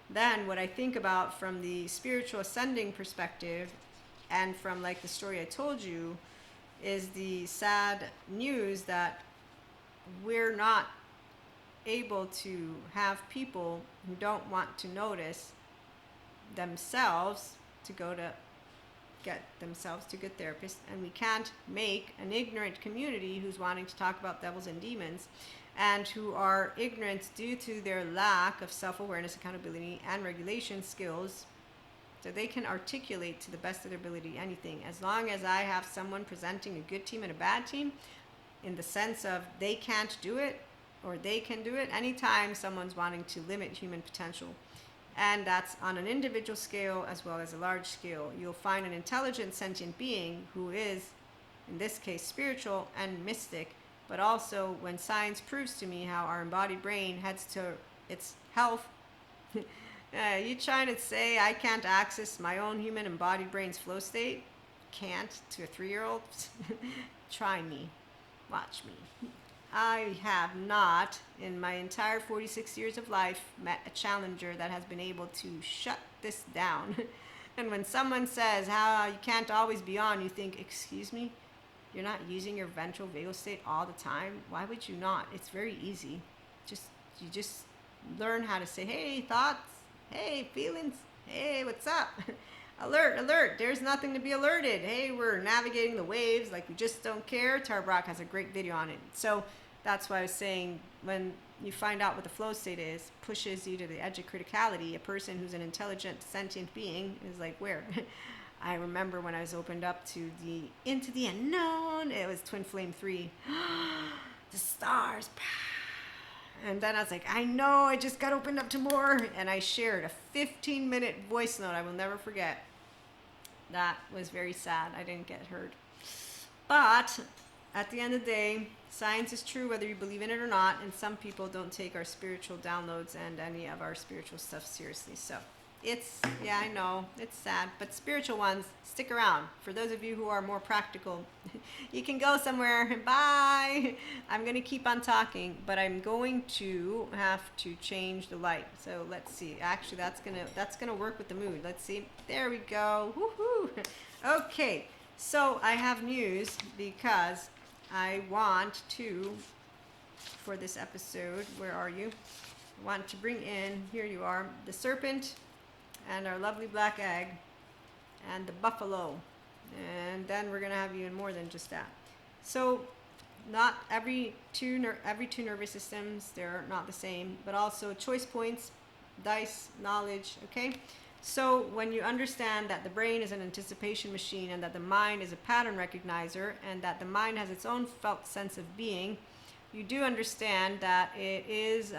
Then what I think about from the spiritual ascending perspective and from like the story I told you is the sad news that we're not able to have people who don't want to notice themselves to go to get themselves to good therapists, and we can't make an ignorant community who's wanting to talk about devils and demons and who are ignorant due to their lack of self-awareness, accountability, and regulation skills, so they can articulate to the best of their ability anything. As long as I have someone presenting a good team and a bad team in the sense of they can't do it or they can do it, anytime someone's wanting to limit human potential, and that's on an individual scale as well as a large scale, you'll find an intelligent sentient being who is, in this case, spiritual and mystic, but also when science proves to me how our embodied brain heads to its health. You trying to say I can't access my own human embodied brain's flow state? Can't to a 3-year-old? Try me. Watch me. I have not, in my entire 46 years of life, met a challenger that has been able to shut this down. And when someone says how you can't always be on, you think, excuse me? You're not using your ventral vagal state all the time? Why would you not? It's very easy. You just learn how to say, hey, thoughts, hey, feelings, hey, what's up? Alert, there's nothing to be alerted. Hey, we're navigating the waves like we just don't care. Tara Brach has a great video on it. So that's why I was saying, when you find out what the flow state is, pushes you to the edge of criticality. A person who's an intelligent, sentient being is like, where? I remember when I was opened up to into the unknown, it was Twin Flame 3. The stars. And then I was like, I know, I just got opened up to more. And I shared a 15-minute voice note I will never forget. That was very sad. I didn't get heard. But at the end of the day, science is true whether you believe in it or not. And some people don't take our spiritual downloads and any of our spiritual stuff seriously. So it's, yeah, I know, it's sad. But spiritual ones, stick around. For those of you who are more practical, you can go somewhere. Bye. I'm going to keep on talking, but I'm going to have to change the light. So let's see. Actually, that's gonna work with the mood. Let's see. There we go. Woohoo. Okay. So I have news because I want to, for this episode, where are you? I want to bring in, here you are, the serpent and our lovely black egg and the buffalo. And then we're going to have even more than just that. So not every two nervous systems, they're not the same, but also choice points, dice, knowledge, okay? So when you understand that the brain is an anticipation machine and that the mind is a pattern recognizer and that the mind has its own felt sense of being, you do understand that it is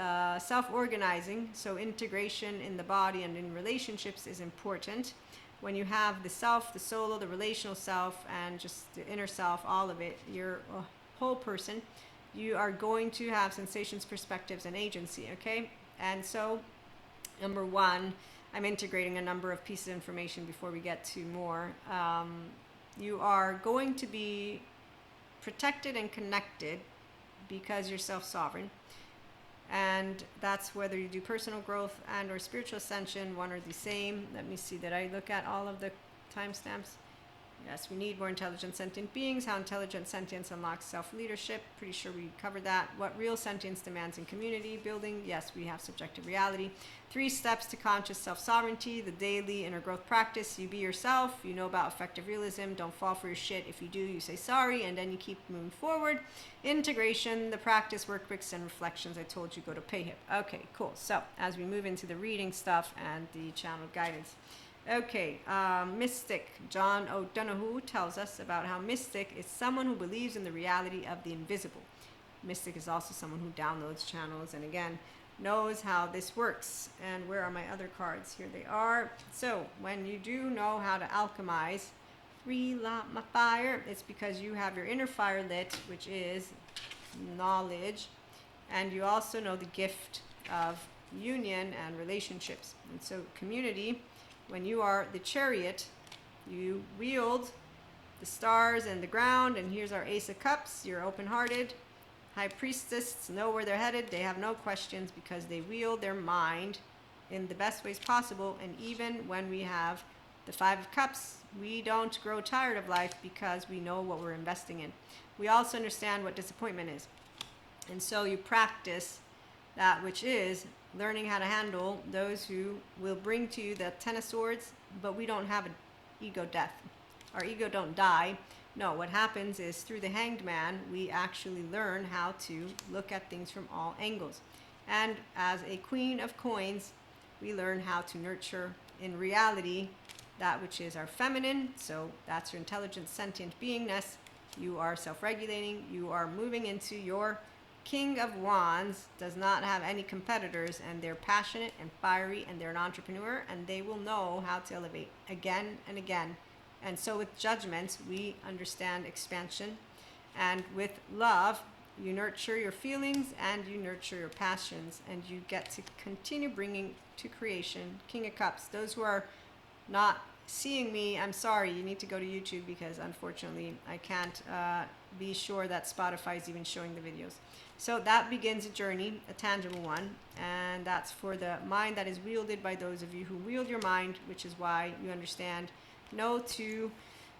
self-organizing, so integration in the body and in relationships is important. When you have the self, the solo, the relational self, and just the inner self, all of it, you're a whole person, you are going to have sensations, perspectives, and agency, okay? And so, number one, I'm integrating a number of pieces of information before we get to more. You are going to be protected and connected because you're self-sovereign. And that's whether you do personal growth and or spiritual ascension, one or the same. Let me see, did I look at all of the timestamps? Yes, we need more intelligent sentient beings. How intelligent sentience unlocks self-leadership. Pretty sure we covered that. What real sentience demands in community building. Yes, we have subjective reality. 3 steps to conscious self-sovereignty. The daily inner growth practice. You be yourself. You know about effective realism. Don't fall for your shit. If you do, you say sorry, and then you keep moving forward. Integration, the practice, workbooks, and reflections. I told you, go to PayHip. Okay, cool. So as we move into the reading stuff and the channel guidance. Okay, mystic John O'Donohue tells us about how mystic is someone who believes in the reality of the invisible. Mystic is also someone who downloads channels and again knows how this works. And where are my other cards? Here they are. So when you do know how to alchemize, relight my fire, it's because you have your inner fire lit, which is knowledge, and you also know the gift of union and relationships. And so community, when you are the chariot, you wield the stars and the ground, and here's our Ace of Cups. You're open-hearted. High Priestess know where they're headed. They have no questions because they wield their mind in the best ways possible. And even when we have the Five of Cups, we don't grow tired of life because we know what we're investing in. We also understand what disappointment is. And so you practice that, which is learning how to handle those who will bring to you the Ten of Swords, but we don't have an ego death. Our ego don't die. No, what happens is through the Hanged Man, we actually learn how to look at things from all angles. And as a Queen of Coins, we learn how to nurture in reality that which is our feminine. So that's your intelligent, sentient beingness. You are self-regulating. You are moving into your King of Wands, does not have any competitors, and they're passionate and fiery, and they're an entrepreneur, and they will know how to elevate again and again. And so with judgment, we understand expansion. And with love, you nurture your feelings and you nurture your passions, and you get to continue bringing to creation. King of Cups, those who are not seeing me, I'm sorry, you need to go to YouTube because unfortunately I can't be sure that Spotify is even showing the videos. So that begins a journey, a tangible one, and that's for the mind that is wielded by those of you who wield your mind, which is why you understand no two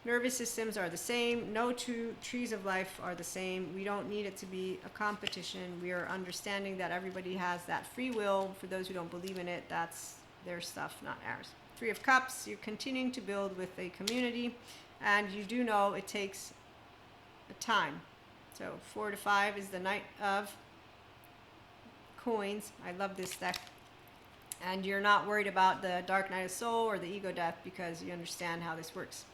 nervous systems are the same, no two trees of life are the same. We don't need it to be a competition. We are understanding that everybody has that free will. For those who don't believe in it, that's their stuff, not ours. Three of Cups, you're continuing to build with a community, and you do know it takes a time. So 4 to 5 is the Knight of Coins. I love this deck. And you're not worried about the Dark Night of Soul or the ego death because you understand how this works,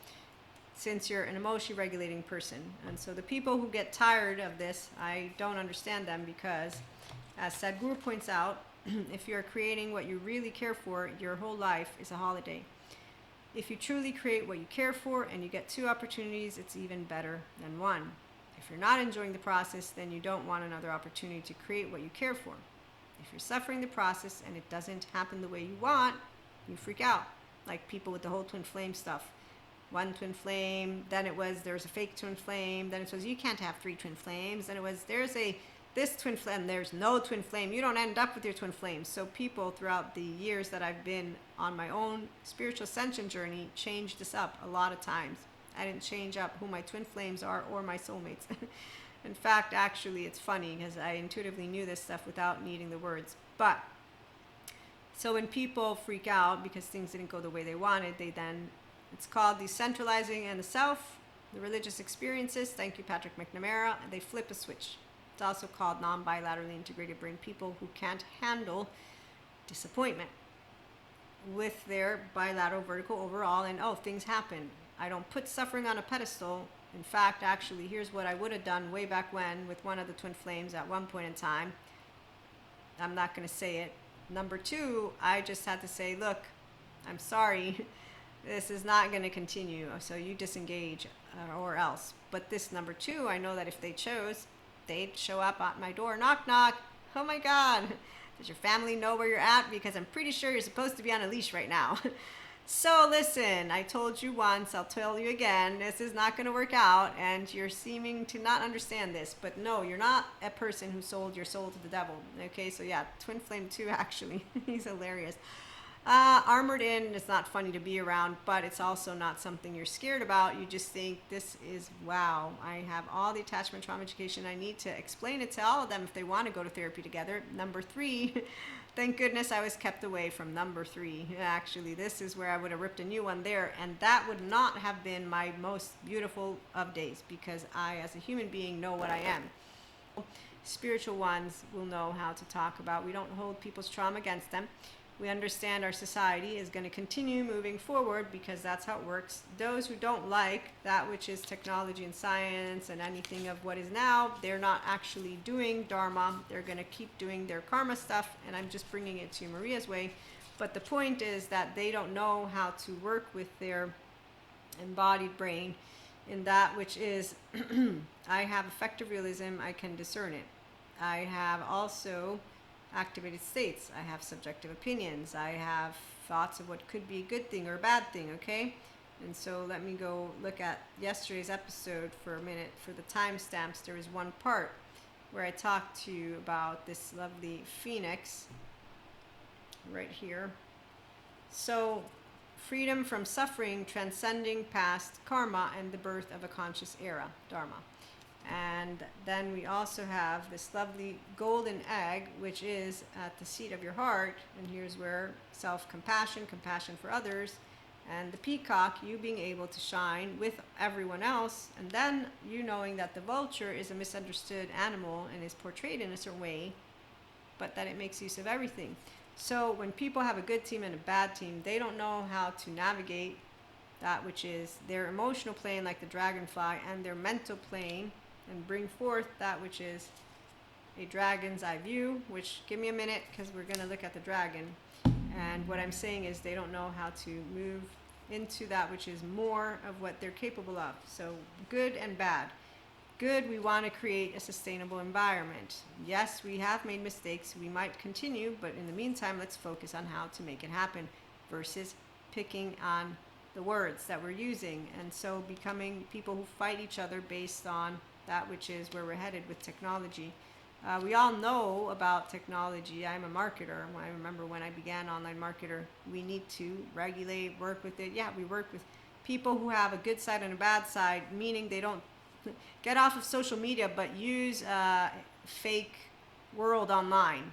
since you're an emotionally regulating person. And so the people who get tired of this, I don't understand them, because as Sadhguru points out, if you're creating what you really care for, your whole life is a holiday. If you truly create what you care for and you get 2 opportunities, it's even better than 1. If you're not enjoying the process, then you don't want another opportunity to create what you care for. If you're suffering the process and it doesn't happen the way you want, you freak out. Like people with the whole twin flame stuff. One twin flame, then it was there's a fake twin flame, then it was you can't have 3 twin flames, then it was there's this twin flame, there's no twin flame, you don't end up with your twin flames. So people throughout the years that I've been on my own spiritual ascension journey changed this up a lot of times. I didn't change up who my twin flames are or my soulmates. In fact, actually, it's funny because I intuitively knew this stuff without needing the words. But, so when people freak out because things didn't go the way they wanted, it's called decentralizing and the self, the religious experiences. Thank you, Patrick McNamara. And they flip a switch. It's also called non-bilaterally integrated brain, people who can't handle disappointment with their bilateral vertical overall, and things happen. I don't put suffering on a pedestal. In fact, actually, here's what I would have done way back when with one of the twin flames at one point in time. I'm not going to say it. Number 2, I just had to say, look, I'm sorry. This is not going to continue. So you disengage or else. But this number 2, I know that if they chose, they'd show up at my door. Knock, knock. Oh, my God. Does your family know where you're at? Because I'm pretty sure you're supposed to be on a leash right now. So listen, I told you once, I'll tell you again, this is not going to work out, and you're seeming to not understand this. But no, you're not a person who sold your soul to the devil. Okay, so yeah, Twin Flame 2, actually. He's hilarious. Armored in is not funny to be around, but it's also not something you're scared about. You just think, this is, wow, I have all the attachment trauma education I need to explain it to all of them if they want to go to therapy together. Number 3, thank goodness I was kept away from number 3. Actually, this is where I would have ripped a new one there, and that would not have been my most beautiful of days, because I, as a human being, know what I am. Spiritual ones will know how to talk about. We don't hold people's trauma against them. we understand our society is going to continue moving forward because that's how it works. Those who don't like that which is technology and science and anything of what is now, they're not actually doing Dharma. They're going to keep doing their karma stuff, and I'm just bringing it to Maria's way. But the point is that they don't know how to work with their embodied brain in that which is, I have effective realism, I can discern it. I have also activated states. I have subjective opinions. I have thoughts of what could be a good thing or a bad thing, okay? And so let me go look at yesterday's episode for a minute. For the timestamps, there was one part where I talked to you about this lovely phoenix right here. So, freedom from suffering, transcending past karma, and the birth of a conscious era, Dharma. And then we also have this lovely golden egg, which is at the seat of your heart. And here's where self-compassion, compassion for others, and the peacock, you being able to shine with everyone else. And then you knowing that the vulture is a misunderstood animal and is portrayed in a certain way, but that it makes use of everything. So when people have a good team and a bad team, they don't know how to navigate that which is their emotional plane, like the dragonfly, and their mental plane, and bring forth that which is a dragon's eye view, which, give me a minute because we're going to look at the dragon. And what I'm saying is they don't know how to move into that which is more of what they're capable of. So good and bad. Good, we want to create a sustainable environment. Yes, we have made mistakes. We might continue, but in the meantime, let's focus on how to make it happen versus picking on the words that we're using. And so becoming people who fight each other based on that which is where we're headed with technology. We all know about technology. I'm a marketer. I remember when I began online marketer, we need to regulate, work with it. Yeah, we work with people who have a good side and a bad side, meaning they don't get off of social media but use a fake world online.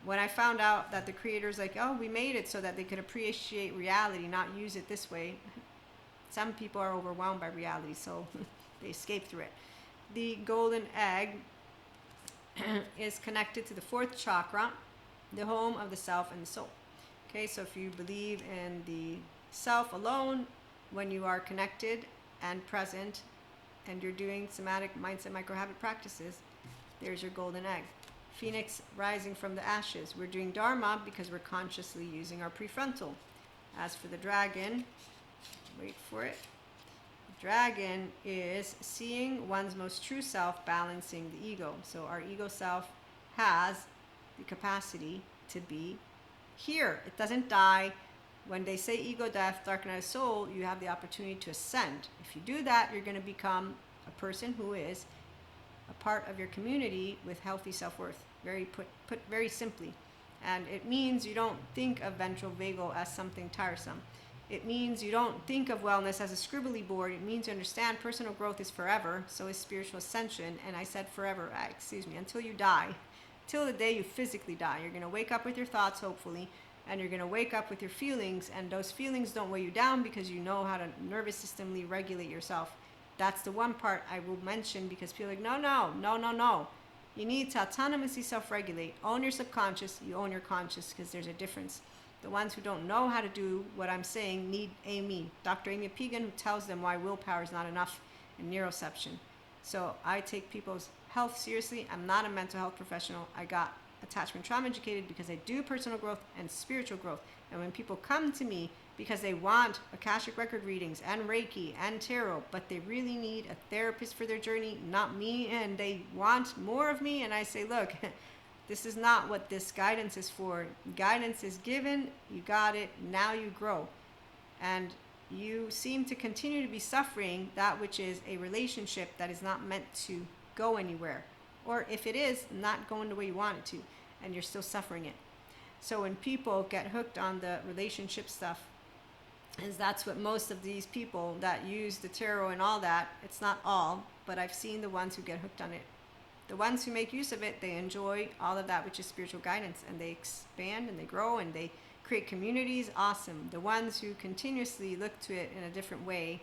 When I found out that the creators like, oh, we made it so that they could appreciate reality, not use it this way. Some people are overwhelmed by reality, so they escape through it. The golden egg is connected to the fourth chakra, the home of the self and the soul. Okay, so if you believe in the self alone, when you are connected and present and you're doing Somatic-Mindset micro-habit practices, there's your golden egg. Phoenix rising from the ashes. We're doing Dharma because we're consciously using our prefrontal. As for the dragon, wait for it. Dragon is seeing one's most true self, balancing the ego. So our ego self has the capacity to be here. It doesn't die. When they say ego death, dark night of soul, you have the opportunity to ascend. If you do that, you're going to become a person who is a part of your community with healthy self-worth. Put very simply. And it means you don't think of ventral vagal as something tiresome. It means you don't think of wellness as a scribbly board. It means you understand personal growth is forever, so is spiritual ascension. And I said forever, until you die. Till the day you physically die. You're going to wake up with your thoughts, hopefully, and you're going to wake up with your feelings, and those feelings don't weigh you down because you know how to nervous systemly regulate yourself. That's the one part I will mention because people are like, no. You need to autonomously self-regulate. Own your subconscious, you own your conscious, because there's a difference. The ones who don't know how to do what I'm saying need Amy, Dr. Amy Pegan, who tells them why willpower is not enough in neuroception. So I take people's health seriously. I'm not a mental health professional. I got attachment trauma educated because I do personal growth and spiritual growth. And when people come to me because they want Akashic record readings and Reiki and tarot, but they really need a therapist for their journey, not me, and they want more of me, and I say, look, this is not what this guidance is for. Guidance is given, you got it, now you grow. And you seem to continue to be suffering that which is a relationship that is not meant to go anywhere. Or if it is, not going the way you want it to, and you're still suffering it. So when people get hooked on the relationship stuff, is that's what most of these people that use the tarot and all that, it's not all, but I've seen the ones who get hooked on it. The ones who make use of it, they enjoy all of that which is spiritual guidance, and they expand and they grow and they create communities. Awesome. The ones who continuously look to it in a different way,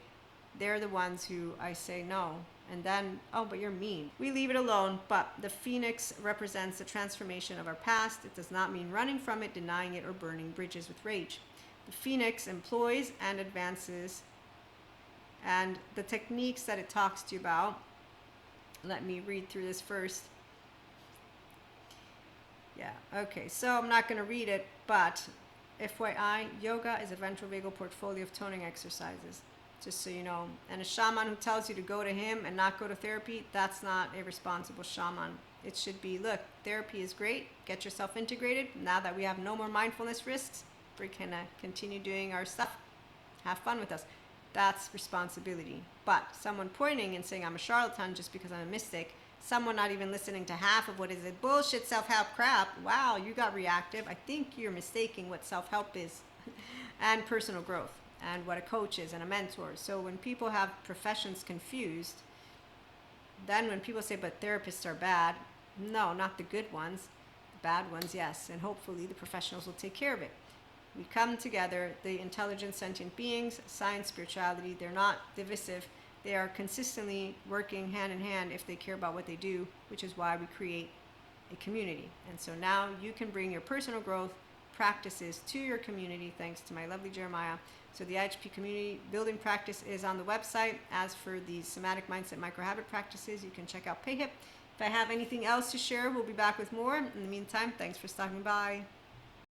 they're the ones who I say no. And then, oh, but you're mean. We leave it alone, but the phoenix represents the transformation of our past. It does not mean running from it, denying it, or burning bridges with rage. The phoenix employs and advances, and the techniques that it talks to you about, let me read through this first. Yeah, okay, so I'm not going to read it, but FYI, yoga is a ventral vagal portfolio of toning exercises, just so you know. And a shaman who tells you to go to him and not go to therapy, that's not a responsible shaman. It should be, look, therapy is great, get yourself integrated. Now that we have no more mindfulness risks, we can continue doing our stuff. Have fun with us. That's responsibility. But someone pointing and saying I'm a charlatan just because I'm a mystic, someone not even listening to half of what is it, bullshit self-help crap, wow, you got reactive. I think you're mistaking what self-help is and personal growth and what a coach is and a mentor. So when people have professions confused, then when people say, but therapists are bad, no, not the good ones. The bad ones, yes. And hopefully the professionals will take care of it. We come together, the intelligent sentient beings, science, spirituality, they're not divisive. They are consistently working hand in hand if they care about what they do, which is why we create a community. And so now you can bring your personal growth practices to your community thanks to my lovely Jeremiah. So the IHP Community Building Practice is on the website. As for the Somatic-Mindset micro-habit practices, you can check out PayHip. If I have anything else to share, we'll be back with more. In the meantime, thanks for stopping by.